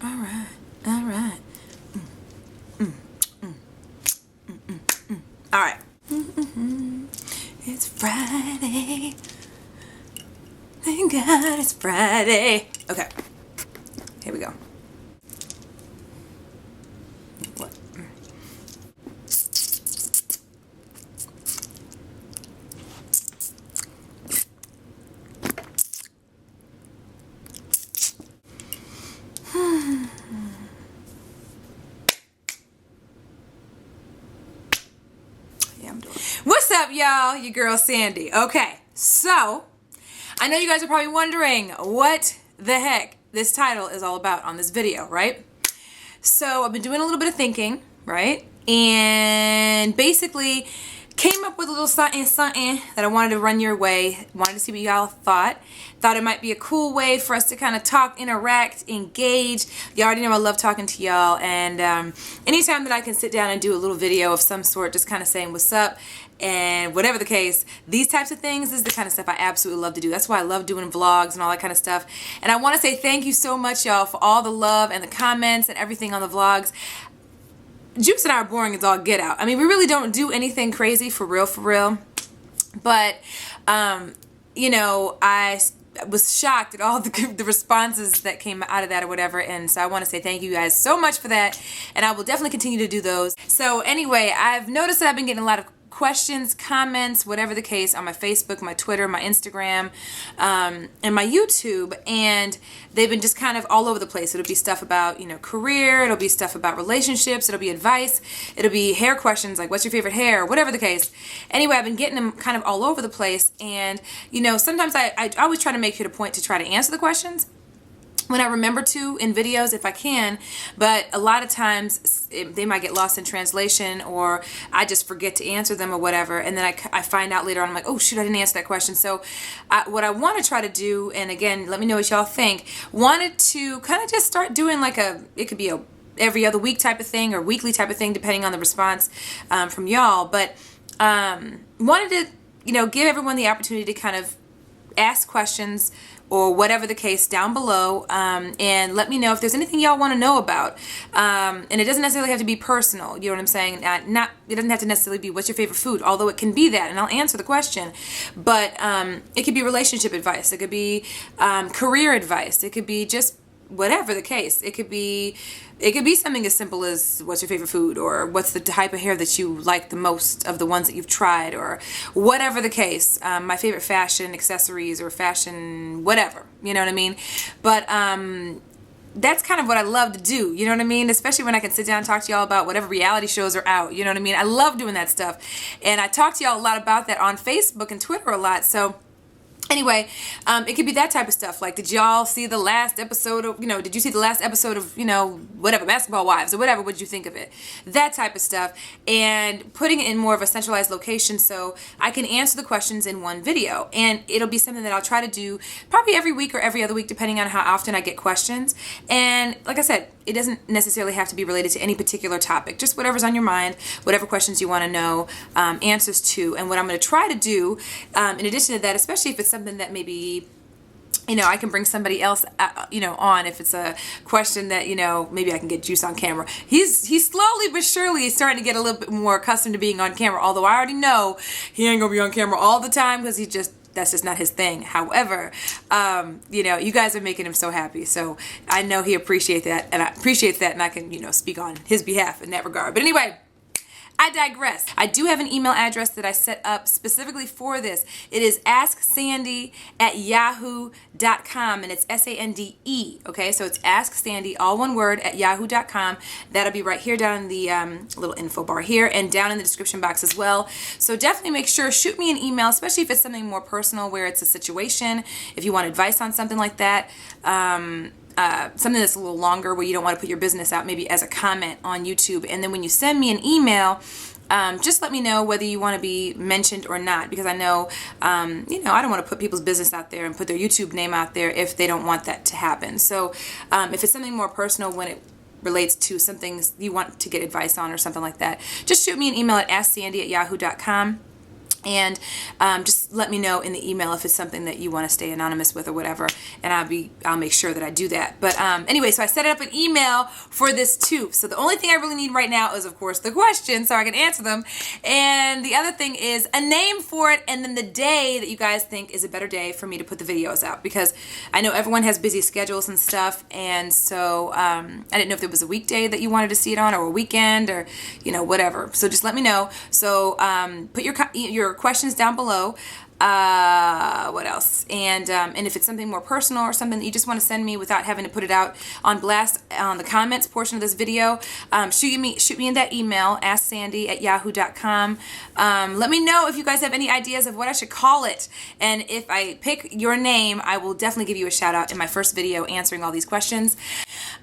All right. All right. All right. It's Friday. Thank God it's Friday. Okay. Here we go. What? What's up, y'all? Your girl Sande. Okay, so I know you guys are probably wondering what the heck this title is all about on this video, right? So I've been doing a little bit of thinking, right? And basically came up with a little something that I wanted to run your way. Wanted to see what y'all thought. Thought it might be a cool way for us to kind of talk, interact, engage. You already know I love talking to y'all, and anytime that I can sit down and do a little video of some sort, just kind of saying what's up and whatever the case, these types of things is the kind of stuff I absolutely love to do. That's why I love doing vlogs and all that kind of stuff. And I want to say thank you so much, y'all, for all the love and the comments and everything on the vlogs. Juice and I are boring as all get out. I mean, we really don't do anything crazy, for real. But, you know, I was shocked at all the responses that came out of that or whatever. And so I want to say thank you guys so much for that. And I will definitely continue to do those. So anyway, I've noticed that I've been getting a lot of questions, comments, whatever the case, on my Facebook, my Twitter, my Instagram, and my YouTube, and they've been just kind of all over the place. It'll be stuff about, you know, career, it'll be stuff about relationships, it'll be advice, it'll be hair questions like what's your favorite hair, whatever the case. Anyway, I've been getting them kind of all over the place, and you know, sometimes I always try to make it a point to try to answer the questions when I remember to in videos if I can, but a lot of times they might get lost in translation, or I just forget to answer them or whatever, and then I find out later on, I'm like, oh shoot, I didn't answer that question. So what I want to try to do, and again, let me know what y'all think, wanted to kind of just start doing like it could be a every other week type of thing or weekly type of thing depending on the response from y'all, but wanted to, you know, give everyone the opportunity to kind of ask questions or whatever the case down below, and let me know if there's anything y'all want to know about, and it doesn't necessarily have to be personal, you know what I'm saying? It doesn't have to necessarily be what's your favorite food, although it can be that, and I'll answer the question, but it could be relationship advice, it could be career advice, it could be just whatever the case. It could be something as simple as what's your favorite food, or what's the type of hair that you like the most of the ones that you've tried, or whatever the case. My favorite fashion accessories or fashion whatever, you know what I mean? But that's kind of what I love to do, you know what I mean? Especially when I can sit down and talk to y'all about whatever reality shows are out, you know what I mean? I love doing that stuff, and I talk to y'all a lot about that on Facebook and Twitter a lot. So anyway, it could be that type of stuff. Like, did y'all see the last episode of, you know, did you see the last episode of, you know, whatever, Basketball Wives or whatever, what did you think of it? That type of stuff. And putting it in more of a centralized location so I can answer the questions in one video. And it'll be something that I'll try to do probably every week or every other week, depending on how often I get questions. And like I said, it doesn't necessarily have to be related to any particular topic, just whatever's on your mind, whatever questions you want to know answers to. And what I'm going to try to do, in addition to that, especially if it's something that maybe, you know, I can bring somebody else, you know, on, if it's a question that, you know, maybe I can get Juice on camera. He's slowly but surely starting to get a little bit more accustomed to being on camera, although I already know he ain't gonna be on camera all the time because that's just not his thing. However, you know, you guys are making him so happy, so I know he appreciates that, and I can, you know, speak on his behalf in that regard. But anyway, I digress. I do have an email address that I set up specifically for this. It is AskSande@yahoo.com, and it's SANDE, okay? So it's AskSande, all one word, @yahoo.com. That'll be right here down in the little info bar here, and down in the description box as well. So definitely make sure, shoot me an email, especially if it's something more personal where it's a situation, if you want advice on something like that. Something that's a little longer where you don't want to put your business out, maybe as a comment on YouTube. And then when you send me an email, just let me know whether you want to be mentioned or not, because I know, you know, I don't want to put people's business out there and put their YouTube name out there if they don't want that to happen. So if it's something more personal, when it relates to something you want to get advice on or something like that, just shoot me an email at AskSande@yahoo.com. And just let me know in the email if it's something that you want to stay anonymous with or whatever, and I'll make sure that I do that. But anyway, so I set up an email for this too. So the only thing I really need right now is, of course, the questions so I can answer them. And the other thing is a name for it, and then the day that you guys think is a better day for me to put the videos out, because I know everyone has busy schedules and stuff, and so I didn't know if there was a weekday that you wanted to see it on, or a weekend, or whatever. So just let me know. So put your questions down below. What else? And if it's something more personal or something that you just want to send me without having to put it out on blast on the comments portion of this video, shoot me in that email, AskSande@yahoo.com. Let me know if you guys have any ideas of what I should call it, and if I pick your name, I will definitely give you a shout out in my first video answering all these questions.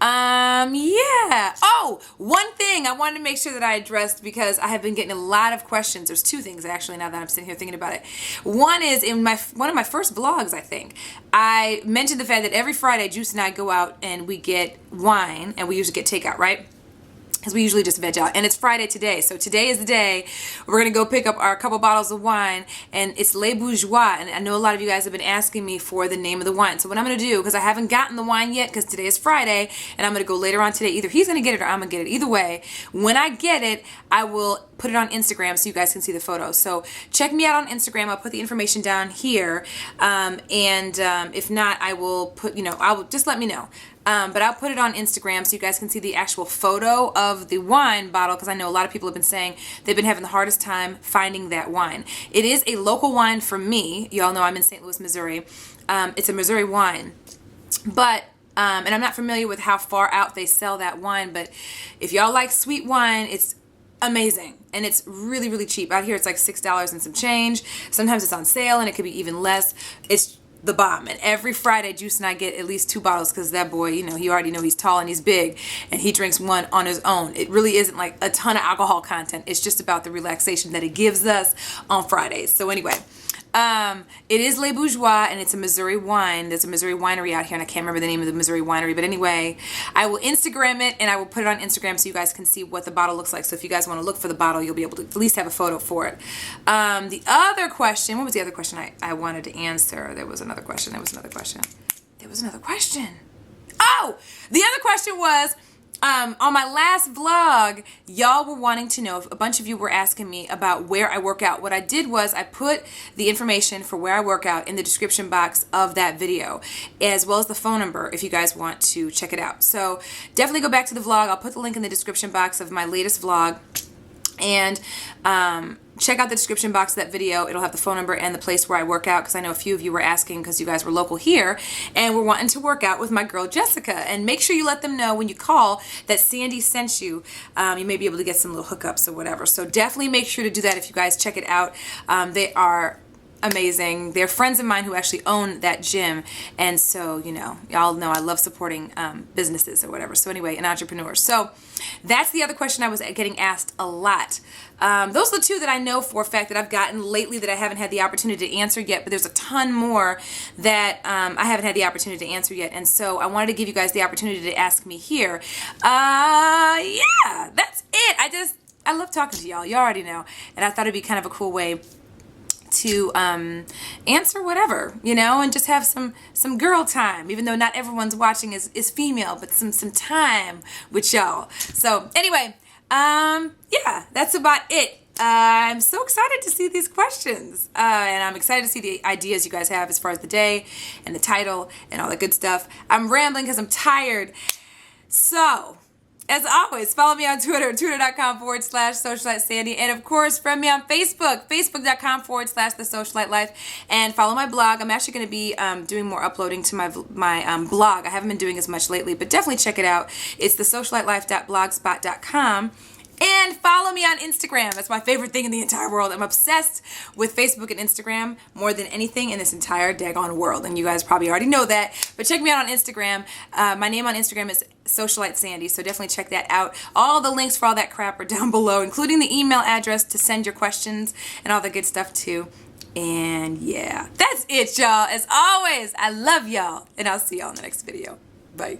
Yeah. Oh, one thing I wanted to make sure that I addressed, because I have been getting a lot of questions. There's two things actually, now that I'm sitting here thinking about it. One is in one of my first vlogs, I think, I mentioned the fact that every Friday Juice and I go out and we get wine, and we usually get takeout, right? Because we usually just veg out, and it's Friday today, so today is the day we're gonna go pick up our couple bottles of wine, and it's Les Bourgeois, and I know a lot of you guys have been asking me for the name of the wine. So what I'm gonna do, because I haven't gotten the wine yet, because today is Friday, and I'm gonna go later on today. Either he's gonna get it or I'm gonna get it. Either way, when I get it, I will put it on Instagram so you guys can see the photos. So check me out on Instagram. I'll put the information down here, if not, I will put, I will just let me know. But I'll put it on Instagram so you guys can see the actual photo of the wine bottle, because I know a lot of people have been saying they've been having the hardest time finding that wine. It is a local wine for me. Y'all know I'm in St. Louis, Missouri. It's a Missouri wine. But and I'm not familiar with how far out they sell that wine, but if y'all like sweet wine, it's amazing, and it's really, really cheap. Out here it's like $6 and some change. Sometimes it's on sale and it could be even less. It's the bomb. And every Friday Juice and I get at least 2 bottles, because that boy, you already know he's tall and he's big, and he drinks one on his own. It really isn't like a ton of alcohol content. It's just about the relaxation that it gives us on Fridays. So anyway, it is Les Bourgeois, and it's a Missouri wine. There's a Missouri winery out here, and I can't remember the name of the Missouri winery, but anyway, I will Instagram it, and I will put it on Instagram so you guys can see what the bottle looks like. So if you guys want to look for the bottle, you'll be able to at least have a photo for it. The other question, what was the other question I wanted to answer? There was another question. Oh, the other question was, on my last vlog, y'all were wanting to know, a bunch of you were asking me about where I work out. What I did was I put the information for where I work out in the description box of that video, as well as the phone number if you guys want to check it out. So definitely go back to the vlog. I'll put the link in the description box of my latest vlog, and check out the description box of that video. It'll have the phone number and the place where I work out, because I know a few of you were asking, because you guys were local here and were wanting to work out with my girl Jessica. And make sure you let them know when you call that Sandy sent you. You may be able to get some little hookups or whatever. So definitely make sure to do that if you guys check it out. They are amazing. They're friends of mine who actually own that gym, and so y'all know I love supporting businesses or whatever. So anyway, and entrepreneurs. So that's the other question I was getting asked a lot. Those are the two that I know for a fact that I've gotten lately that I haven't had the opportunity to answer yet, but there's a ton more that I haven't had the opportunity to answer yet, and so I wanted to give you guys the opportunity to ask me here. Yeah, that's it. I love talking to y'all. You already know, and I thought it'd be kind of a cool way to answer whatever, and just have some girl time, even though not everyone's watching is female, but some time with y'all. So anyway, yeah, that's about it. I'm so excited to see these questions, and I'm excited to see the ideas you guys have as far as the day and the title and all the good stuff. I'm rambling because I'm tired. So as always, follow me on Twitter, twitter.com/SocialiteSandy. And of course, friend me on Facebook, facebook.com/TheSocialiteLife. And follow my blog. I'm actually going to be doing more uploading to my blog. I haven't been doing as much lately, but definitely check it out. It's TheSocialiteLife.blogspot.com. And follow me on Instagram. That's my favorite thing in the entire world. I'm obsessed with Facebook and Instagram more than anything in this entire daggone world. And you guys probably already know that. But check me out on Instagram. My name on Instagram is Socialite Sandy, so definitely check that out. All the links for all that crap are down below, including the email address to send your questions and all the good stuff too. And yeah, that's it, y'all. As always, I love y'all, and I'll see y'all in the next video. Bye.